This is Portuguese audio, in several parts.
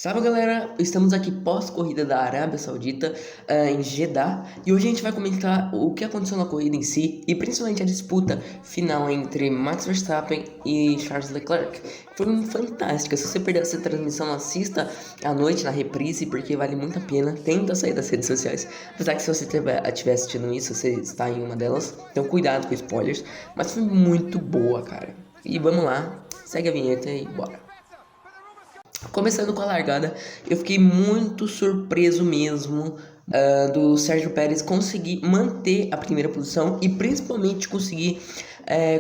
Salve galera, estamos aqui pós-corrida da Arábia Saudita em Jeddah e hoje a gente vai comentar o que aconteceu na corrida em si e principalmente a disputa final entre Max Verstappen e Charles Leclerc. Foi fantástica, se você perdeu essa transmissão, assista à noite na reprise porque vale muito a pena, tenta sair das redes sociais, apesar que se você estiver assistindo isso, você está em uma delas, então cuidado com spoilers, mas foi muito boa, cara. E vamos lá, segue a vinheta e bora. Começando com a largada, eu fiquei muito surpreso mesmo do Sérgio Pérez conseguir manter a primeira posição e principalmente conseguir,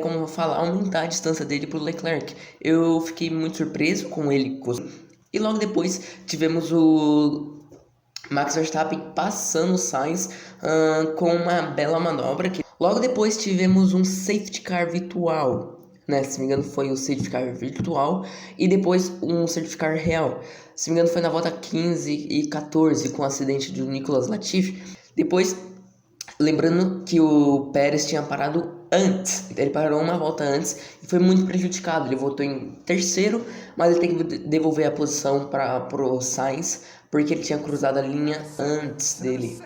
como eu vou falar, aumentar a distância dele para o Leclerc. Eu fiquei muito surpreso com ele. E logo depois tivemos o Max Verstappen passando o Sainz com uma bela manobra. Logo depois tivemos um safety car virtual. Né, se não me engano foi o safety car virtual e depois um safety car real. Se não me engano foi na volta 15 e 14 com o acidente do Nicolas Latifi. Depois, lembrando que o Pérez tinha parado antes, ele parou uma volta antes e foi muito prejudicado. Ele voltou em terceiro, mas ele tem que devolver a posição para o Sainz porque ele tinha cruzado a linha antes dele.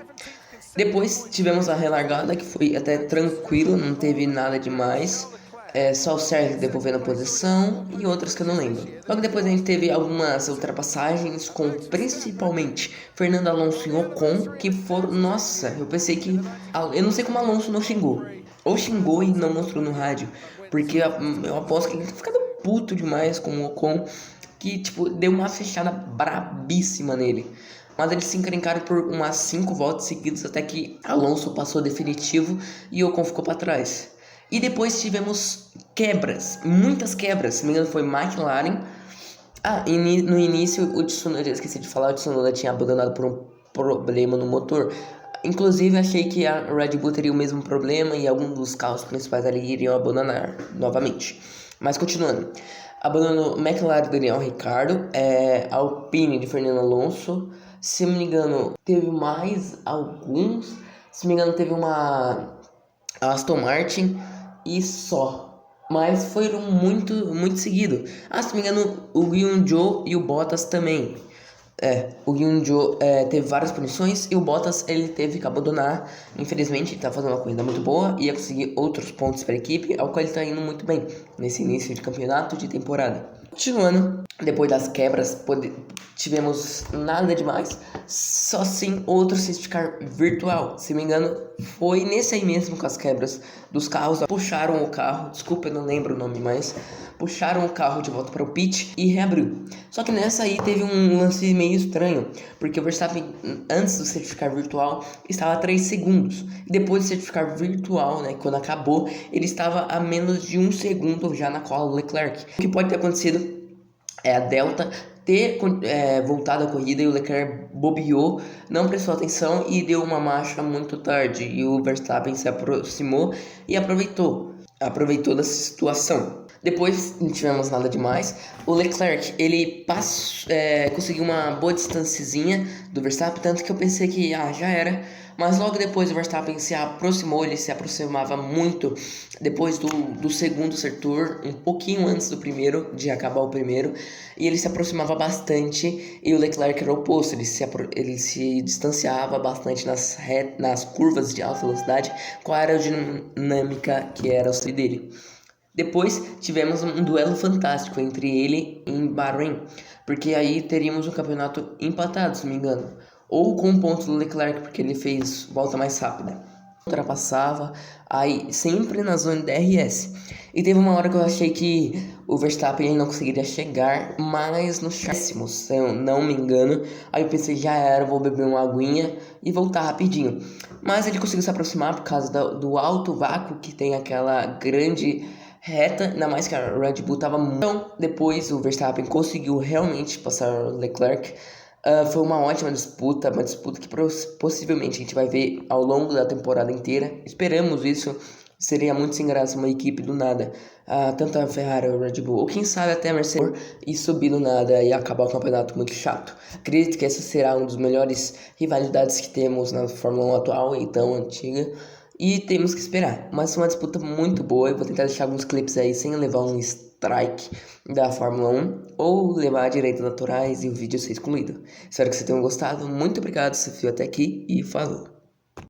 Depois tivemos a relargada que foi até tranquilo, não teve nada demais. Só o Sérgio devolvendo a posição e outras que eu não lembro. Logo depois a gente teve algumas ultrapassagens com principalmente Fernando Alonso e Ocon, que foram... Nossa, eu pensei que... Eu não sei como Alonso não xingou. Ou xingou e não mostrou no rádio. Porque eu aposto que ele tá ficando puto demais com o Ocon, que tipo, deu uma fechada brabíssima nele. Mas eles se encrencaram por umas 5 voltas seguidas até que Alonso passou definitivo e Ocon ficou para trás. E depois tivemos quebras, muitas quebras. Se não me engano foi McLaren. E no início o Tsunoda, eu esqueci de falar, o Tsunoda tinha abandonado por um problema no motor. Inclusive achei que a Red Bull teria o mesmo problema e alguns dos carros principais ali iriam abandonar novamente. Mas continuando. Abandonou McLaren Daniel Ricciardo, Alpine de Fernando Alonso. Se não me engano, teve mais alguns. Se não me engano, teve uma Aston Martin e só. Mas foram muito seguido. Se não me engano, o Guion Zhou e o Bottas também. O Guion Zhou teve várias punições e o Bottas ele teve que abandonar. Infelizmente, ele tá fazendo uma corrida muito boa e ia conseguir outros pontos para a equipe, ao qual ele tá indo muito bem nesse início de campeonato de temporada. Continuando, depois das quebras, tivemos nada demais, só sim outro safety car virtual. Se não me engano, foi nesse aí mesmo com as quebras dos carros. Puxaram o carro, desculpa, eu não lembro o nome mais. Puxaram o carro de volta para o pit e reabriu. Só que nessa aí teve um lance meio estranho, porque o Verstappen, antes do safety car virtual, estava a 3 segundos. E depois do safety car virtual, né, quando acabou, ele estava a menos de 1 segundo já na cola do Leclerc. O que pode ter acontecido é a Delta ter voltado a corrida e o Leclerc bobeou, não prestou atenção e deu uma marcha muito tarde. E o Verstappen se aproximou e aproveitou dessa situação. Depois não tivemos nada demais. O Leclerc, ele conseguiu uma boa distânciazinha do Verstappen, tanto que eu pensei que já era. Mas logo depois o Verstappen se aproximou, ele se aproximava muito depois do segundo setor, um pouquinho antes do primeiro, de acabar o primeiro. E ele se aproximava bastante e o Leclerc era o oposto, ele se distanciava bastante nas curvas de alta velocidade com a aerodinâmica que era o estilo dele. Depois tivemos um duelo fantástico entre ele e Bahrein, porque aí teríamos o campeonato empatado, se não me engano, ou com pontos do Leclerc, porque ele fez volta mais rápida. Ultrapassava, aí sempre na zona de DRS. E teve uma hora que eu achei que o Verstappen não conseguiria chegar, mas nos décimos, se eu não me engano. Aí eu pensei, já era, vou beber uma aguinha e voltar rapidinho. Mas ele conseguiu se aproximar por causa do alto vácuo que tem aquela grande reta, ainda mais que a Red Bull estava muito... Então, depois o Verstappen conseguiu realmente passar o Leclerc. Foi uma ótima disputa, uma disputa que possivelmente a gente vai ver ao longo da temporada inteira. Esperamos isso. Seria muito sem graça uma equipe do nada, tanto a Ferrari ou a Red Bull, ou quem sabe até a Mercedes, e subir do nada e acabar o campeonato muito chato. Acredito que essa será uma das melhores rivalidades que temos na Fórmula 1 atual e tão antiga. E temos que esperar. Mas foi uma disputa muito boa. Eu vou tentar deixar alguns clipes aí sem levar um strike da Fórmula 1 ou levar direitos autorais e o vídeo ser excluído. Espero que você tenha gostado. Muito obrigado se viu até aqui e falou!